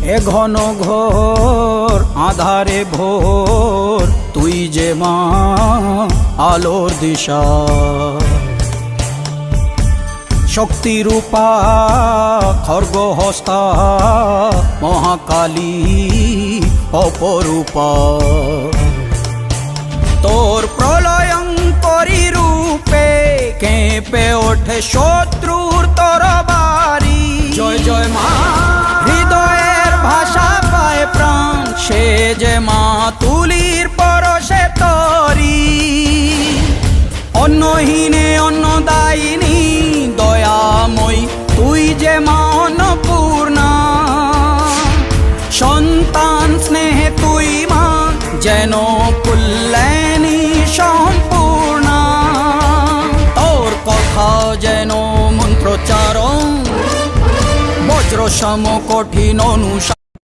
এ ঘন ঘোর আধারে ভোর তুই যে মা আলোর দিশা শক্তিরূপা খর্গহস্তা মহাকালী অপরূপা তোর প্রলয়ঙ্করী রূপে কেঁপে ওঠে শত্রুর তরবারি জয় জয় মা হৃদয়ের ভাষা পায় প্রাণ সে যে মা তুলির পরশে তরি অন্নহীনে অন্নদায়িনী দয়াময়ী তুই যে মা অন্নপূর্ণা সন্তান স্নেহে তুই মা যেন কল্যাণী সম্পূর্ণা তোর কথা যেন মন্ত্রোচ্চারণ বজ্র সম কঠিন অনুশাসন